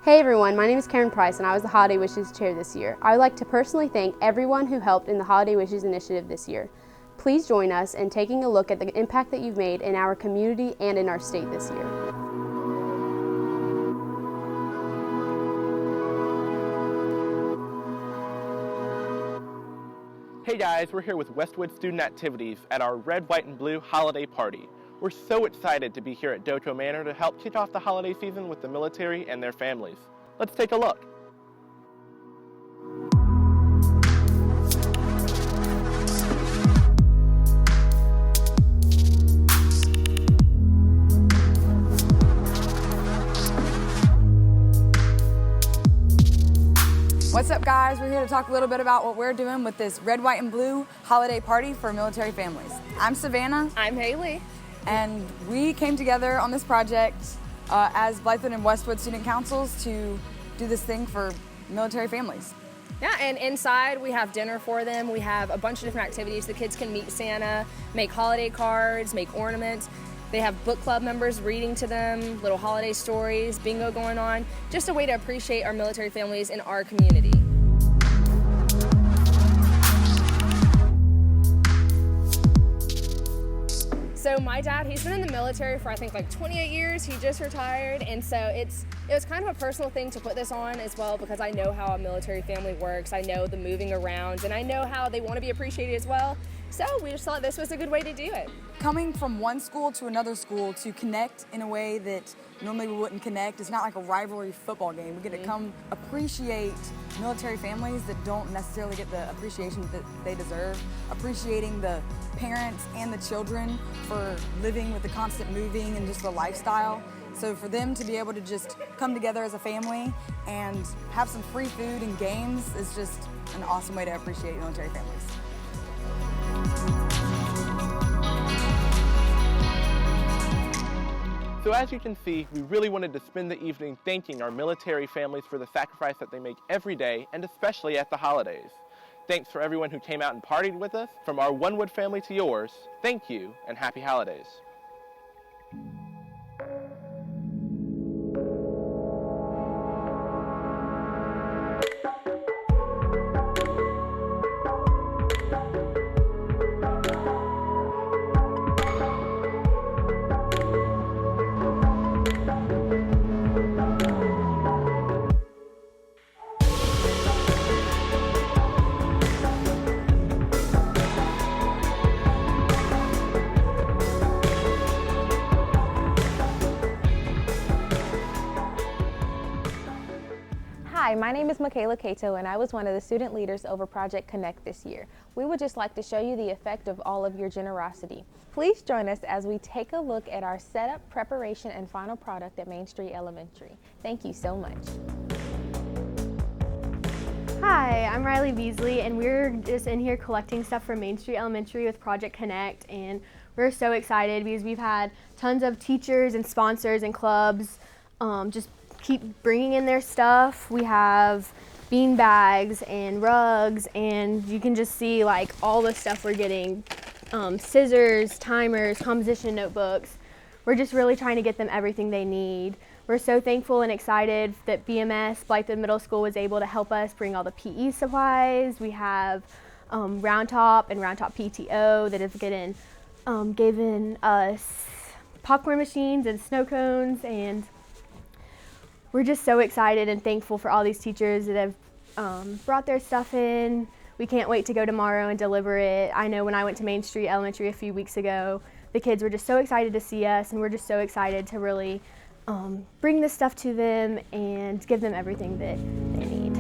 Hey everyone, my name is Karen Price and I was the Holiday Wishes Chair this year. I would like to personally thank everyone who helped in the Holiday Wishes initiative this year. Please join us in taking a look at the impact that you've made in our community and in our state this year. Hey guys, we're here with Westwood Student Activities at our Red, White, and Blue holiday party. We're so excited to be here at Docho Manor to help kick off the holiday season with the military and their families. Let's take a look. What's up guys, we're here to talk a little bit about what we're doing with this Red, White, and Blue holiday party for military families. I'm Savannah. I'm Haley. And we came together on this project as Blythewood and Westwood student councils to do this thing for military families. Yeah, and inside we have dinner for them. We have a bunch of different activities. The kids can meet Santa, make holiday cards, make ornaments. They have book club members reading to them, little holiday stories, bingo going on. Just a way to appreciate our military families in our community. So my dad, he's been in the military for I think like 28 years. He just retired, and so it was kind of a personal thing to put this on as well because I know how a military family works. I know the moving around, and I know how they want to be appreciated as well. So we just thought this was a good way to do it. Coming from one school to another school to connect in a way that normally we wouldn't connect. It's not like a rivalry football game. We get to come appreciate military families that don't necessarily get the appreciation that they deserve. Appreciating the parents and the children for living with the constant moving and just the lifestyle. So for them to be able to just come together as a family and have some free food and games is just an awesome way to appreciate military families. So as you can see, we really wanted to spend the evening thanking our military families for the sacrifice that they make every day, and especially at the holidays. Thanks for everyone who came out and partied with us. From our Onewood family to yours, thank you and happy holidays. Hi, my name is Michaela Cato and I was one of the student leaders over Project Connect this year. We would just like to show you the effect of all of your generosity. Please join us as we take a look at our setup, preparation, and final product at Main Street Elementary. Thank you so much. Hi, I'm Riley Beasley and we're just in here collecting stuff for Main Street Elementary with Project Connect, and we're so excited because we've had tons of teachers and sponsors and clubs just keep bringing in their stuff. We have bean bags and rugs, and you can just see like all the stuff we're getting, scissors, timers, composition notebooks. We're just really trying to get them everything they need. We're so thankful and excited that BMS, Blythewood Middle School, was able to help us bring all the PE supplies. We have Round Top and Round Top PTO that have given us popcorn machines and snow cones, and we're just so excited and thankful for all these teachers that have brought their stuff in. We can't wait to go tomorrow and deliver it. I know when I went to Main Street Elementary a few weeks ago, the kids were just so excited to see us, and we're just so excited to really bring this stuff to them and give them everything that they need.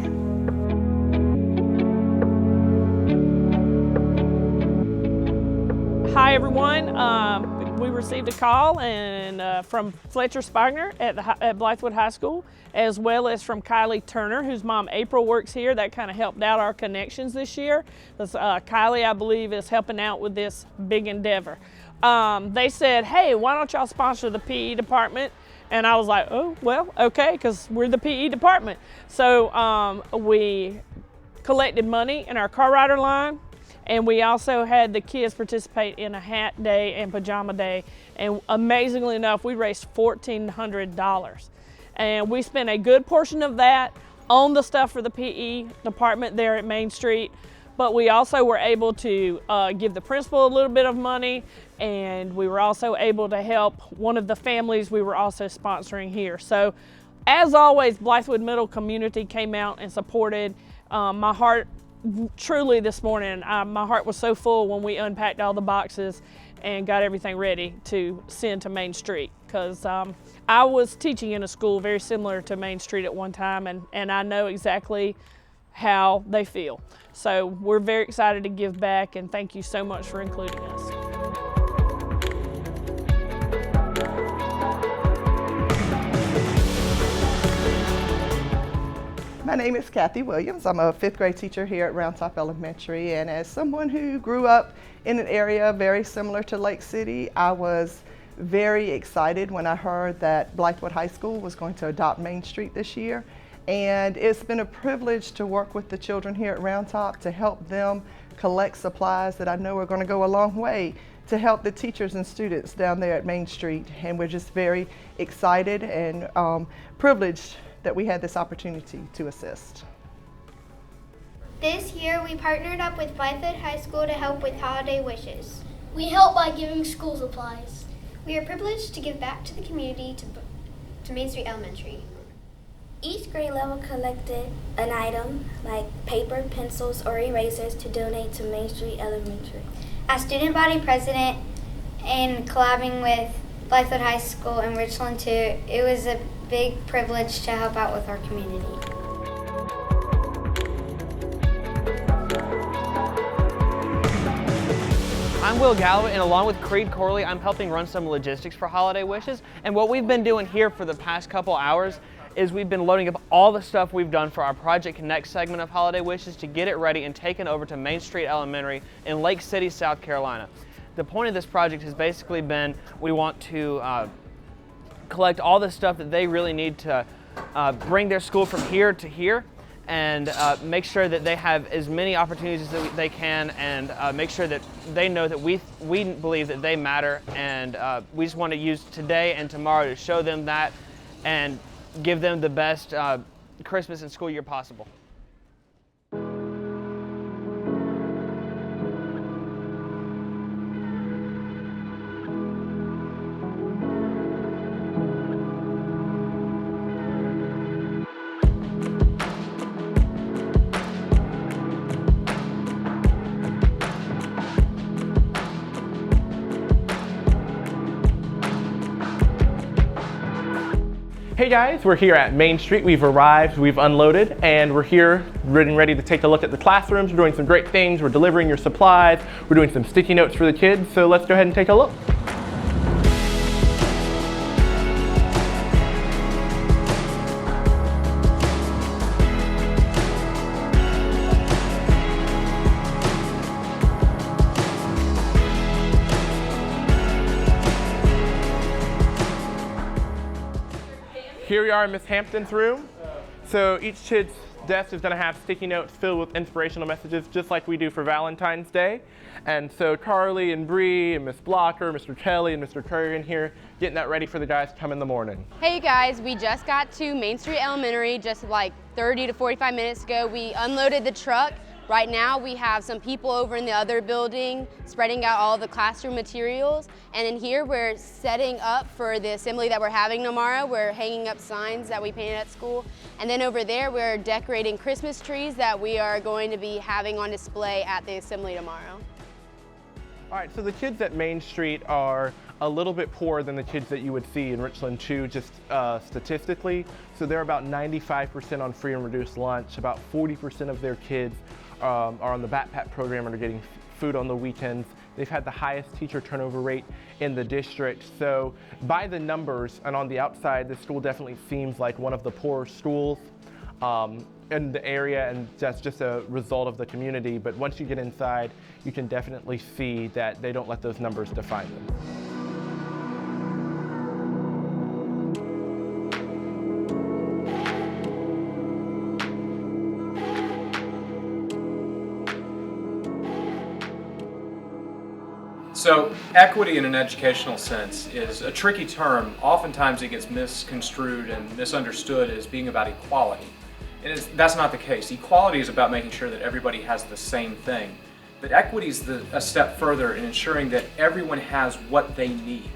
Hi everyone. We received a call from Fletcher Spagner at Blythewood High School, as well as from Kylie Turner, whose mom April works here. That kind of helped out our connections this year. Kylie, I believe, is helping out with this big endeavor. They said, hey, why don't y'all sponsor the PE department? And I was like, oh, well, okay, because we're the PE department. So we collected money in our car rider line. And we also had the kids participate in a hat day and pajama day. And amazingly enough, we raised $1,400. And we spent a good portion of that on the stuff for the PE department there at Main Street. But we also were able to give the principal a little bit of money, and we were also able to help one of the families we were also sponsoring here. So as always, Blythewood Middle community came out and supported. My heart, truly this morning, my heart was so full when we unpacked all the boxes and got everything ready to send to Main Street, because I was teaching in a school very similar to Main Street at one time, and I know exactly how they feel. So we're very excited to give back, and thank you so much for including us. My name is Kathy Williams. I'm a 5th grade teacher here at Round Top Elementary, and as someone who grew up in an area very similar to Lake City, I was very excited when I heard that Blythewood High School was going to adopt Main Street this year. And it's been a privilege to work with the children here at Round Top to help them collect supplies that I know are going to go a long way to help the teachers and students down there at Main Street. And we're just very excited and privileged that we had this opportunity to assist. This year we partnered up with Blythewood High School to help with holiday wishes. We help by giving school supplies. We are privileged to give back to the community to Main Street Elementary. Each grade level collected an item like paper, pencils, or erasers to donate to Main Street Elementary. As student body president and collabing with Blythewood High School and Richland too, it was a big privilege to help out with our community. I'm Will Galloway, and along with Creed Corley, I'm helping run some logistics for Holiday Wishes. And what we've been doing here for the past couple hours is we've been loading up all the stuff we've done for our Project Connect segment of Holiday Wishes to get it ready and taken over to Main Street Elementary in Lake City, South Carolina. The point of this project has basically been we want to collect all the stuff that they really need to bring their school from here to here, and make sure that they have as many opportunities as they can, and make sure that they know that we believe that they matter, and we just want to use today and tomorrow to show them that and give them the best Christmas and school year possible. Hey guys, we're here at Main Street. We've arrived, we've unloaded, and we're here ready to take a look at the classrooms. We're doing some great things. We're delivering your supplies. We're doing some sticky notes for the kids. So let's go ahead and take a look. Here we are in Miss Hampton's room. So each kid's desk is going to have sticky notes filled with inspirational messages, just like we do for Valentine's Day. And so Carly and Bree and Miss Blocker, Mr. Kelly and Mr. Curry in here getting that ready for the guys to come in the morning. Hey guys, we just got to Main Street Elementary just like 30 to 45 minutes ago. We unloaded the truck. Right now we have some people over in the other building spreading out all the classroom materials, and in here we're setting up for the assembly that we're having tomorrow. We're hanging up signs that we painted at school, and then over there we're decorating Christmas trees that we are going to be having on display at the assembly tomorrow. All right, so the kids at Main Street are a little bit poorer than the kids that you would see in Richland too, just statistically. So they're about 95% on free and reduced lunch. About 40% of their kids are on the backpack program and are getting food on the weekends. They've had the highest teacher turnover rate in the district. So by the numbers and on the outside, the school definitely seems like one of the poorer schools in the area, and that's just a result of the community. But once you get inside, you can definitely see that they don't let those numbers define them. So equity in an educational sense is a tricky term. Oftentimes it gets misconstrued and misunderstood as being about equality. And that's not the case. Equality is about making sure that everybody has the same thing. But equity is a step further in ensuring that everyone has what they need.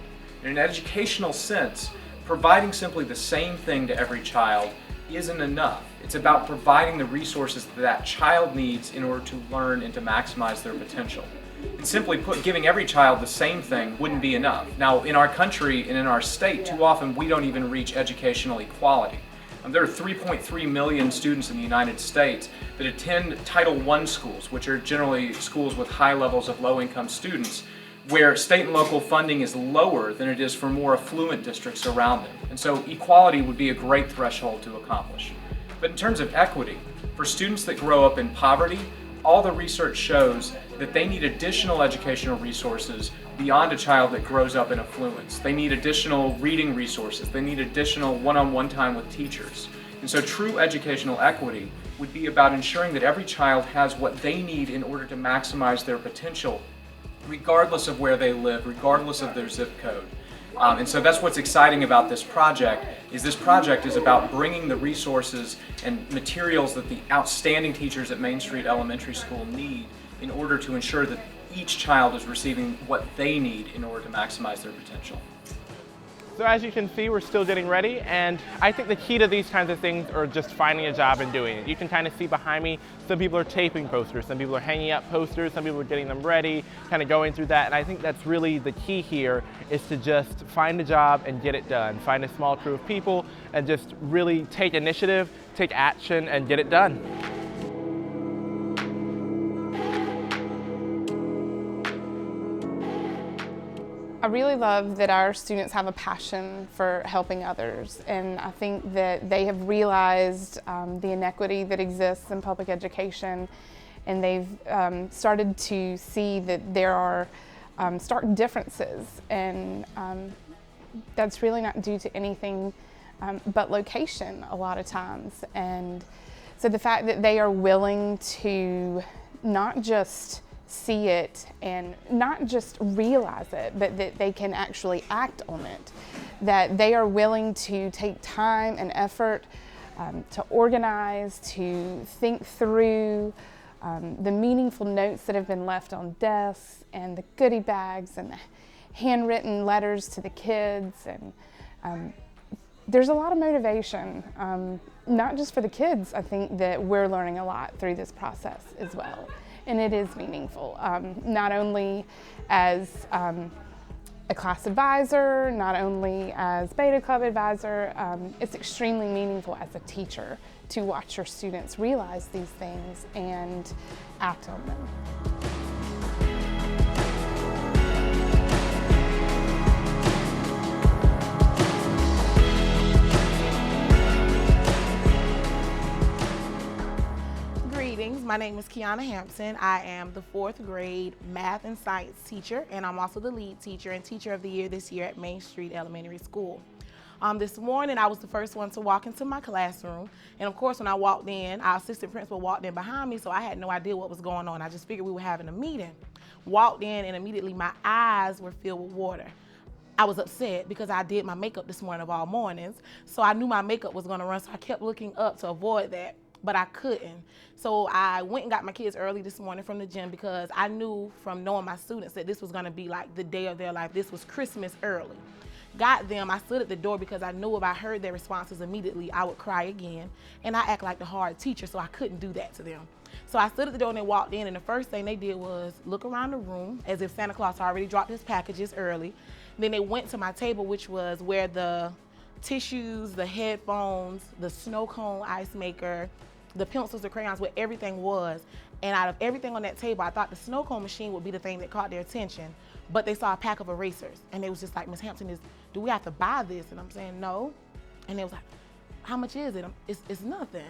In an educational sense, providing simply the same thing to every child isn't enough. It's about providing the resources that that child needs in order to learn and to maximize their potential. And simply put, giving every child the same thing wouldn't be enough. Now, in our country and in our state, too often we don't even reach educational equality. There are 3.3 million students in the United States that attend Title I schools, which are generally schools with high levels of low-income students, where state and local funding is lower than it is for more affluent districts around them. And so equality would be a great threshold to accomplish. But in terms of equity, for students that grow up in poverty, all the research shows that they need additional educational resources beyond a child that grows up in affluence. They need additional reading resources. They need additional one-on-one time with teachers. And so true educational equity would be about ensuring that every child has what they need in order to maximize their potential, regardless of where they live, regardless of their zip code. And so that's what's exciting about this project is about bringing the resources and materials that the outstanding teachers at Main Street Elementary School need in order to ensure that each child is receiving what they need in order to maximize their potential. So as you can see, we're still getting ready, and I think the key to these kinds of things are just finding a job and doing it. You can kind of see behind me, some people are taping posters, some people are hanging up posters, some people are getting them ready, kind of going through that, and I think that's really the key here, is to just find a job and get it done. Find a small crew of people and just really take initiative, take action, and get it done. I really love that our students have a passion for helping others, and I think that they have realized the inequity that exists in public education, and they've started to see that there are stark differences, and that's really not due to anything but location a lot of times. And so the fact that they are willing to not just see it and not just realize it, but that they can actually act on it, that they are willing to take time and effort to organize, to think through the meaningful notes that have been left on desks and the goodie bags and the handwritten letters to the kids. And there's a lot of motivation, not just for the kids. I think that we're learning a lot through this process as well. And it is meaningful, not only as a class advisor, not only as Beta Club advisor, it's extremely meaningful as a teacher to watch your students realize these things and act on them. My name is Kiana Hampson. I am the 4th grade math and science teacher, and I'm also the lead teacher and teacher of the year this year at Main Street Elementary School. This morning I was the first one to walk into my classroom, and of course when I walked in, our assistant principal walked in behind me, so I had no idea what was going on. I just figured we were having a meeting. Walked in and immediately my eyes were filled with water. I was upset because I did my makeup this morning of all mornings, so I knew my makeup was going to run, so I kept looking up to avoid that. But I couldn't. So I went and got my kids early this morning from the gym because I knew from knowing my students that this was gonna be like the day of their life. This was Christmas early. Got them, I stood at the door because I knew if I heard their responses immediately, I would cry again. And I act like the hard teacher, so I couldn't do that to them. So I stood at the door and they walked in, and the first thing they did was look around the room as if Santa Claus already dropped his packages early. Then they went to my table, which was where the tissues, the headphones, the snow cone ice maker, the pencils, the crayons, where everything was. And out of everything on that table, I thought the snow cone machine would be the thing that caught their attention. But they saw a pack of erasers. And they was just like, Ms. Hampton, do we have to buy this? And I'm saying, no. And they was like, how much is it? It's nothing.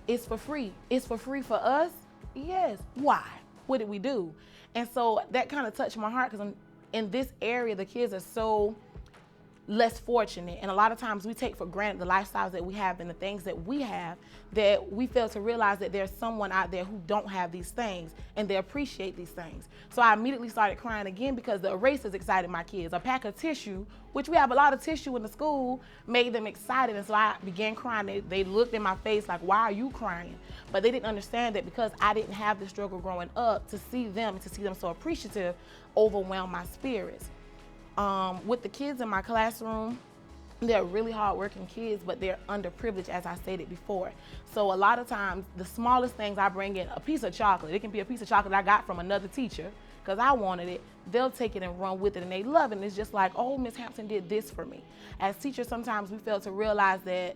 It's for free. It's for free for us? Yes. Why? What did we do? And so that kind of touched my heart, because in this area, the kids are so less fortunate. And a lot of times we take for granted the lifestyles that we have and the things that we have, that we fail to realize that there's someone out there who don't have these things and they appreciate these things. So I immediately started crying again because the erasers excited my kids. A pack of tissue, which we have a lot of tissue in the school, made them excited. And so I began crying. They looked in my face like, why are you crying? But they didn't understand that because I didn't have the struggle growing up, to see them so appreciative overwhelmed my spirits. With the kids in my classroom, they're really hardworking kids, but they're underprivileged, as I stated before. So a lot of times, the smallest things I bring in, a piece of chocolate, it can be a piece of chocolate I got from another teacher because I wanted it, they'll take it and run with it and they love it. And it's just like, oh, Miss Hampton did this for me. As teachers, sometimes we fail to realize that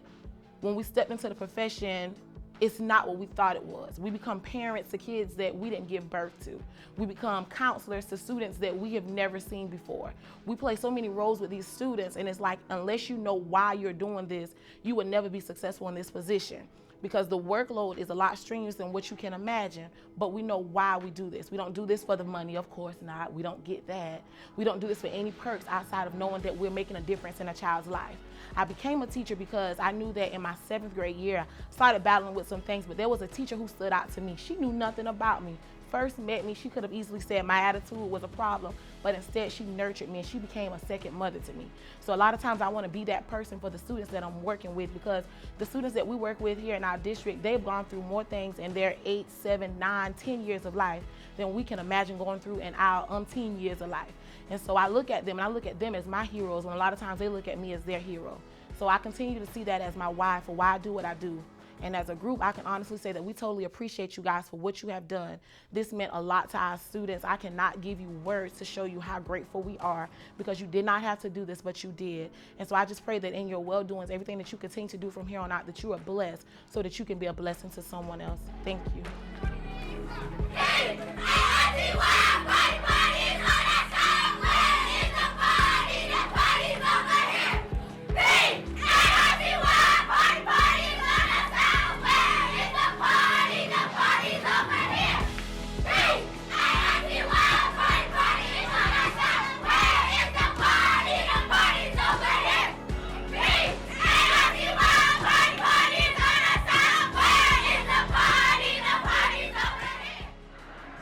when we step into the profession, it's not what we thought it was. We become parents to kids that we didn't give birth to. We become counselors to students that we have never seen before. We play so many roles with these students, and it's like, unless you know why you're doing this, you would never be successful in this position, because the workload is a lot strenuous than what you can imagine, but we know why we do this. We don't do this for the money, of course not. We don't get that. We don't do this for any perks outside of knowing that we're making a difference in a child's life. I became a teacher because I knew that in my 7th grade year, I started battling with some things, but there was a teacher who stood out to me. She knew nothing about me. First met me, she could have easily said my attitude was a problem, but instead she nurtured me and she became a second mother to me. So a lot of times I want to be that person for the students that I'm working with, because the students that we work with here in our district, they've gone through more things in their 8, 7, 9, 10 years of life than we can imagine going through in our umpteen years of life. And so I look at them, and I look at them as my heroes, and a lot of times they look at me as their hero. So I continue to see that as my why for why I do what I do. And as a group, I can honestly say that we totally appreciate you guys for what you have done. This meant a lot to our students. I cannot give you words to show you how grateful we are, because you did not have to do this, but you did. And so I just pray that in your well-doings, everything that you continue to do from here on out, that you are blessed so that you can be a blessing to someone else. Thank you.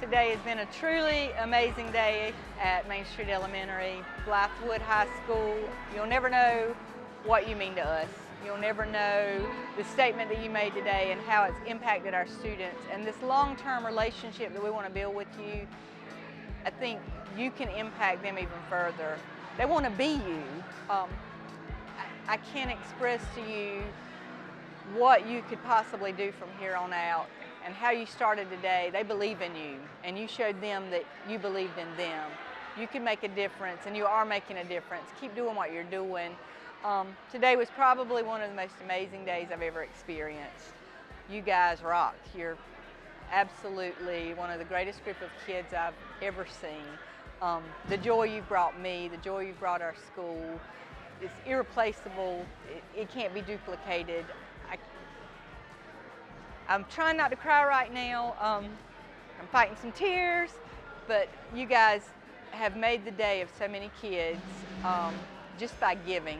Today has been a truly amazing day at Main Street Elementary, Blythewood High School. You'll never know what you mean to us. You'll never know the statement that you made today and how it's impacted our students. And this long-term relationship that we want to build with you, I think you can impact them even further. They want to be you. I can't express to you what you could possibly do from here on out and how you started today. They believe in you, and you showed them that you believed in them. You can make a difference, and you are making a difference. Keep doing what you're doing. Today was probably one of the most amazing days I've ever experienced. You guys rocked. You're absolutely one of the greatest group of kids I've ever seen. The joy you brought me, the joy you brought our school, it's irreplaceable. It can't be duplicated. I'm trying not to cry right now. I'm fighting some tears, but you guys have made the day of so many kids just by giving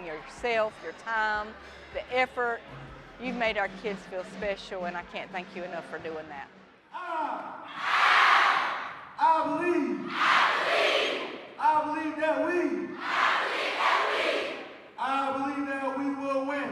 yourself, your time, the effort. You've made our kids feel special, and I can't thank you enough for doing that. I believe that we will win.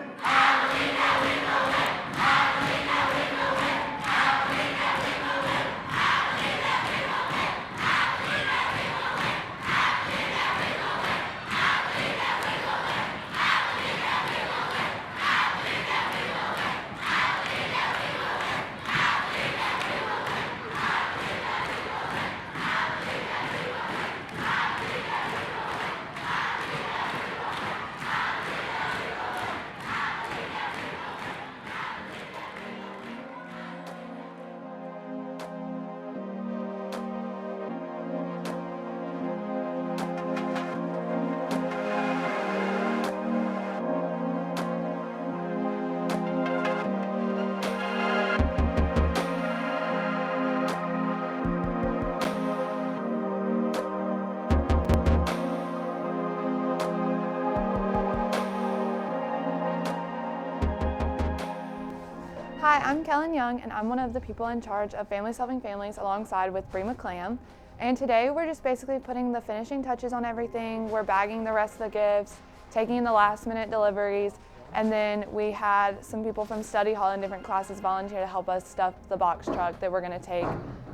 Hi, I'm Kellen Young, and I'm one of the people in charge of Families Helping Families alongside with Bree McClam. And today we're just basically putting the finishing touches on everything. We're bagging the rest of the gifts, taking in the last minute deliveries, and then we had some people from study hall in different classes volunteer to help us stuff the box truck that we're going to take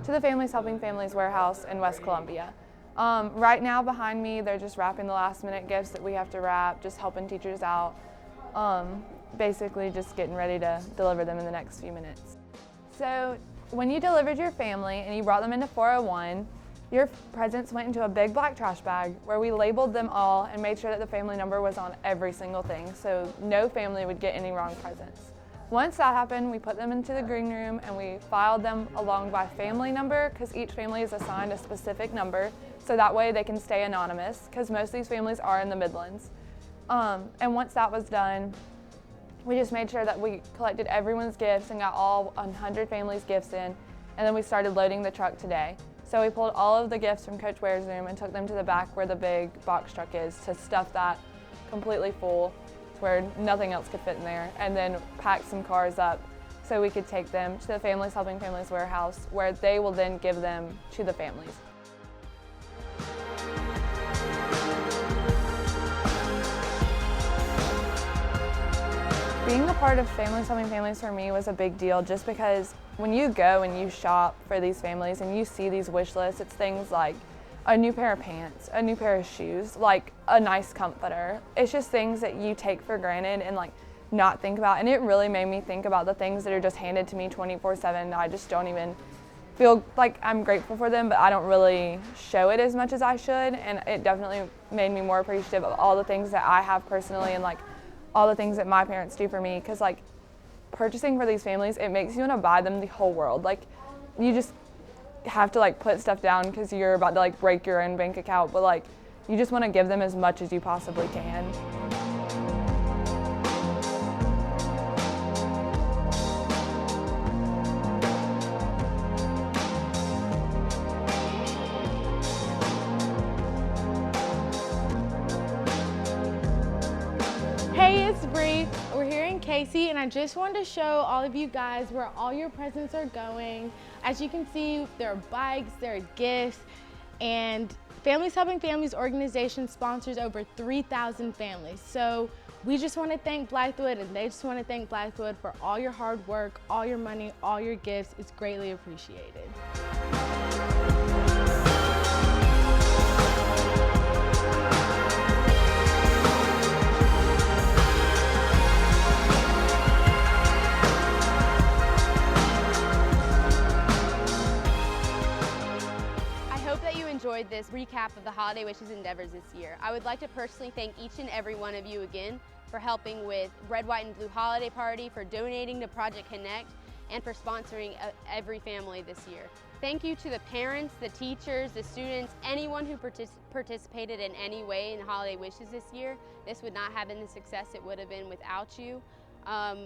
to the Families Helping Families warehouse in West Columbia. Right now behind me, they're just wrapping the last minute gifts that we have to wrap, just helping teachers out. Basically just getting ready to deliver them in the next few minutes. So when you delivered your family and you brought them into 401, your presents went into a big black trash bag where we labeled them all and made sure that the family number was on every single thing so no family would get any wrong presents. Once that happened, we put them into the green room and we filed them along by family number because each family is assigned a specific number so that way they can stay anonymous because most of these families are in the Midlands. And once that was done, we just made sure that we collected everyone's gifts and got all 100 families' gifts in, and then we started loading the truck today. So we pulled all of the gifts from Coach Ware's room and took them to the back where the big box truck is to stuff that completely full to where nothing else could fit in there, and then packed some cars up so we could take them to the Families Helping Families warehouse where they will then give them to the families. Being a part of Families Helping Families for me was a big deal just because when you go and you shop for these families and you see these wish lists, it's things like a new pair of pants, a new pair of shoes, like a nice comforter. It's just things that you take for granted and like not think about, and it really made me think about the things that are just handed to me 24/7. I just don't even feel like I'm grateful for them, but I don't really show it as much as I should, and it definitely made me more appreciative of all the things that I have personally and like all the things that my parents do for me, because like purchasing for these families, it makes you want to buy them the whole world. Like you just have to like put stuff down because you're about to like break your own bank account, but like you just want to give them as much as you possibly can. Hey, it's Bree. We're here in Casey, and I just wanted to show all of you guys where all your presents are going. As you can see, there are bikes, there are gifts, and Families Helping Families organization sponsors over 3,000 families. So we just want to thank Blythewood, and they just want to thank Blythewood for all your hard work, all your money, all your gifts. It's greatly appreciated. Enjoyed this recap of the Holiday Wishes endeavors this year. I would like to personally thank each and every one of you again for helping with Red, White, and Blue Holiday Party, for donating to Project Connect, and for sponsoring every family this year. Thank you to the parents, the teachers, the students, anyone who participated in any way in Holiday Wishes this year. This would not have been the success it would have been without you.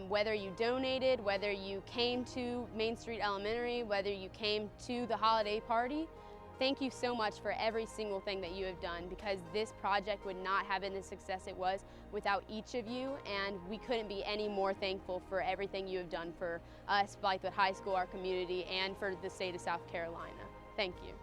Whether you donated, whether you came to Main Street Elementary, whether you came to the holiday party, thank you so much for every single thing that you have done, because this project would not have been the success it was without each of you, and we couldn't be any more thankful for everything you have done for us, Blythewood High School, our community, and for the state of South Carolina. Thank you.